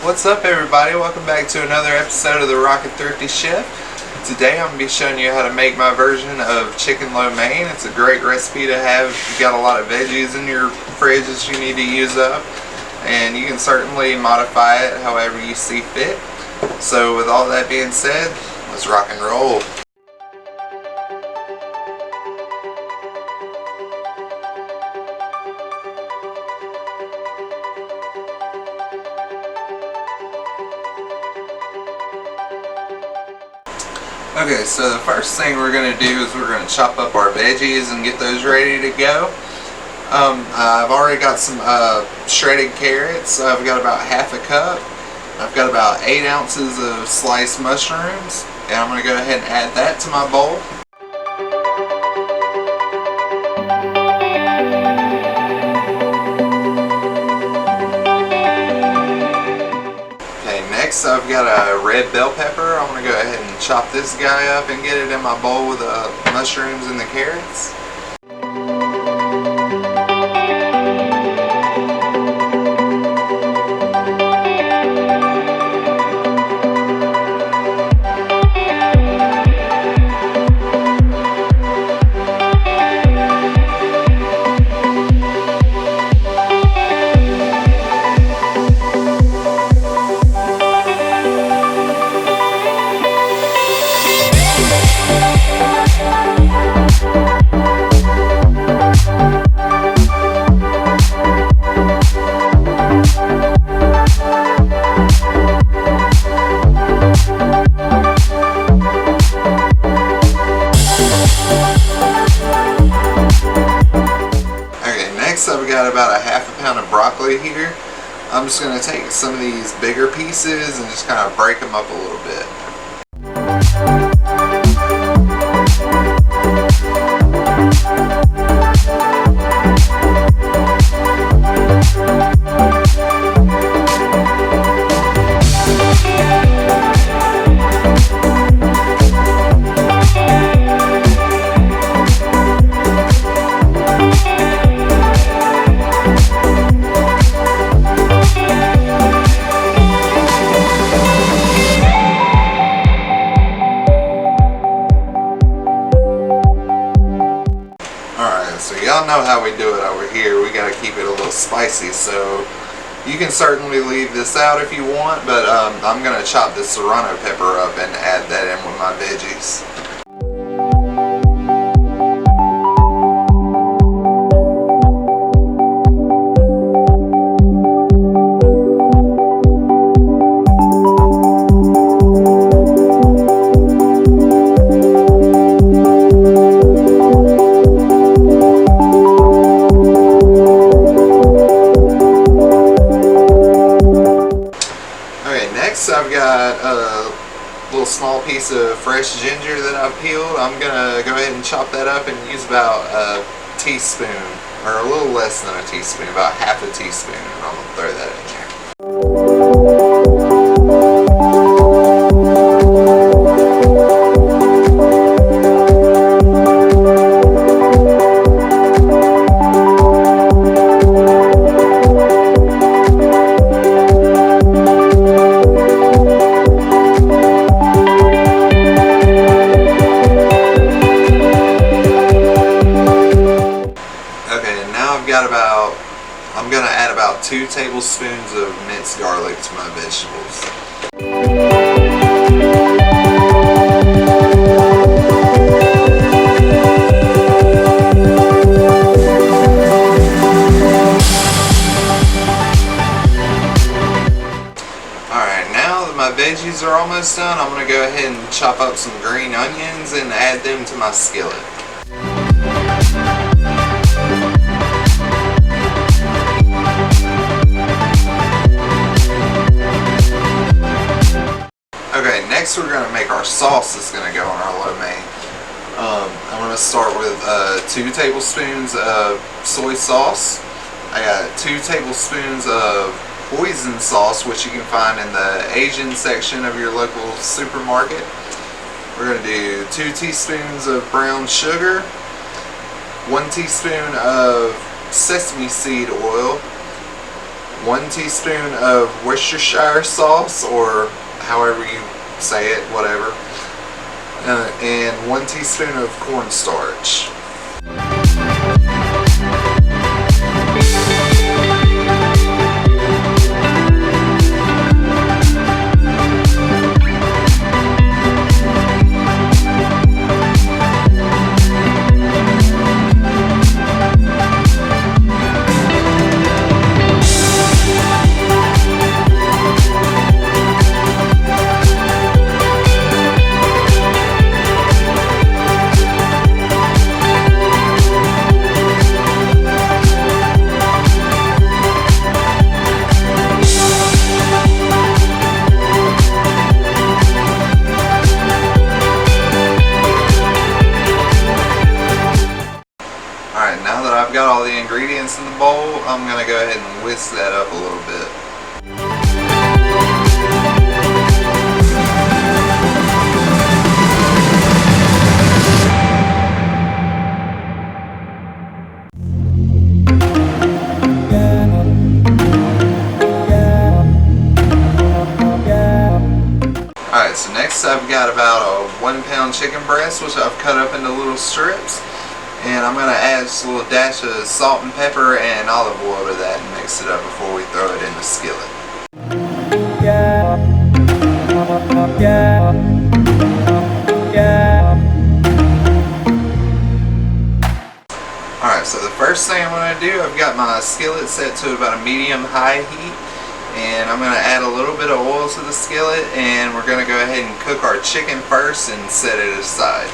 What's up, everybody? Welcome back to another episode of the Rockin Thrifty Chef. Today I'm going to be showing you how to make my version of chicken lo mein. It's a great recipe to have if you've got a lot of veggies in your fridge that you need to use up, and you can certainly modify it however you see fit. So with all that being said, let's rock and roll. Okay, so the first thing we're going to do is we're going to chop up our veggies and get those ready to go. I've already got some shredded carrots. I've got about half a cup. I've got about 8 ounces of sliced mushrooms, and I'm going to go ahead and add that to my bowl. Next, I've got a red bell pepper. I'm going to go ahead and chop this guy up and get it in my bowl with the mushrooms and the carrots. I've got about a half a pound of broccoli here. I'm just going to take some of these bigger pieces and just kind of break them up a little bit. So y'all know how we do it over here. We got to keep it a little spicy, so you can certainly leave this out if you want, but I'm going to chop this serrano pepper up and add that in with my veggies. Next, I've got a little small piece of fresh ginger that I've peeled. I'm going to go ahead and chop that up and use about a teaspoon, or a little less than a teaspoon, about half a teaspoon, and I'm going to throw that in there. I'm going to add about 2 tablespoons of minced garlic to my vegetables. Alright, now that my veggies are almost done, I'm going to go ahead and chop up some green onions and add them to my skillet. Next, we're going to make our sauce that's going to go on our lo mein. I'm going to start with 2 tablespoons of soy sauce. I got 2 tablespoons of hoisin sauce, which you can find in the Asian section of your local supermarket. We're going to do 2 teaspoons of brown sugar, 1 teaspoon of sesame seed oil, 1 teaspoon of Worcestershire sauce, or however you say it, whatever, and 1 teaspoon of cornstarch. Alright, now that I've got all the ingredients in the bowl, I'm going to go ahead and whisk that up a little bit. Alright, so next I've got about a 1 pound chicken breast, which I've cut up into little strips. And I'm going to add just a little dash of salt and pepper and olive oil to that and mix it up before we throw it in the skillet. Alright, so the first thing I'm going to do, I've got my skillet set to about a medium-high heat. And I'm going to add a little bit of oil to the skillet, and we're going to go ahead and cook our chicken first and set it aside.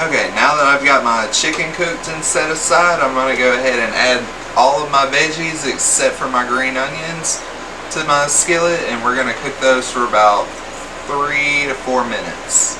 Okay, now that I've got my chicken cooked and set aside, I'm going to go ahead and add all of my veggies except for my green onions to my skillet, and we're going to cook those for about 3 to 4 minutes.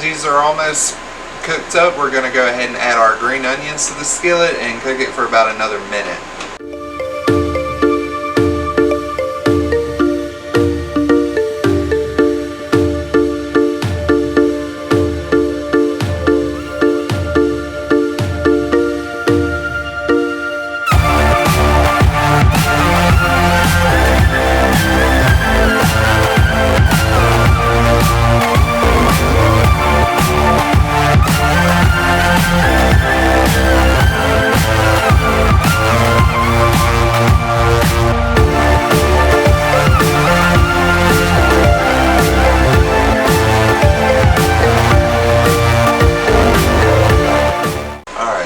veggies are almost cooked up, we're going to go ahead and add our green onions to the skillet and cook it for about another minute.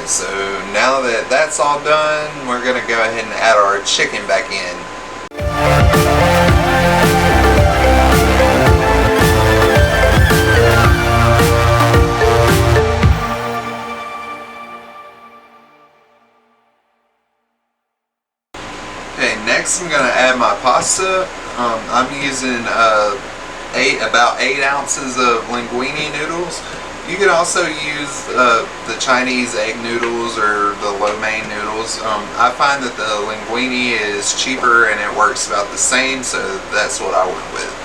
So now that that's all done, we're going to go ahead and add our chicken back in. Okay, next I'm going to add my pasta. I'm using about 8 ounces of linguine noodles. You can also use the Chinese egg noodles or the lo mein noodles. I find that the linguine is cheaper and it works about the same, so that's what I went with.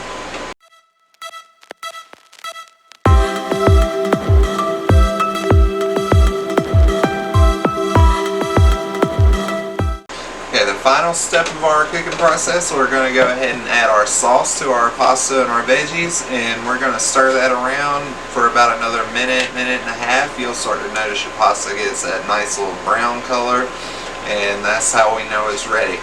Okay, the final step of our cooking process, we're going to go ahead and add our sauce to our pasta and our veggies, and we're going to stir that around for about another minute and a half. You'll start to notice your pasta gets that nice little brown color, and that's how we know it's ready.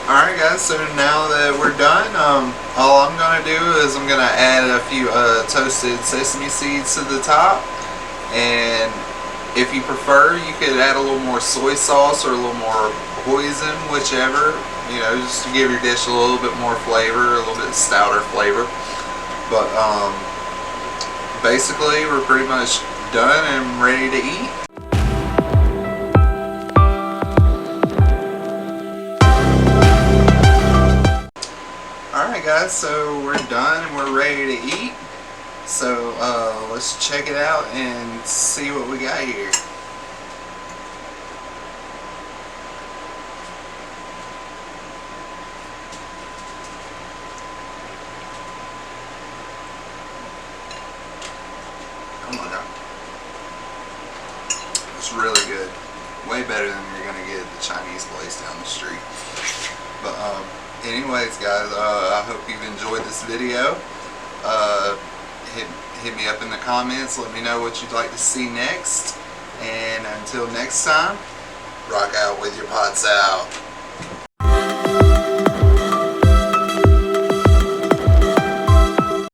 Alright guys, so now that we're done, all I'm going to do is I'm going to add a few toasted sesame seeds to the top, and if you prefer you could add a little more soy sauce or a little more hoisin, whichever, you know, just to give your dish a little bit more flavor, a little bit stouter flavor. But basically we're pretty much done and ready to eat. Alright guys, so we're done and we're ready to eat. So let's check it out and see what we got here. Come on now. It's really good. Way better than you're going to get at the Chinese place down the street. But anyways guys, I hope you've enjoyed this video. Hit me up in the comments, let me know what you'd like to see next, and until next time, rock out with your pots out.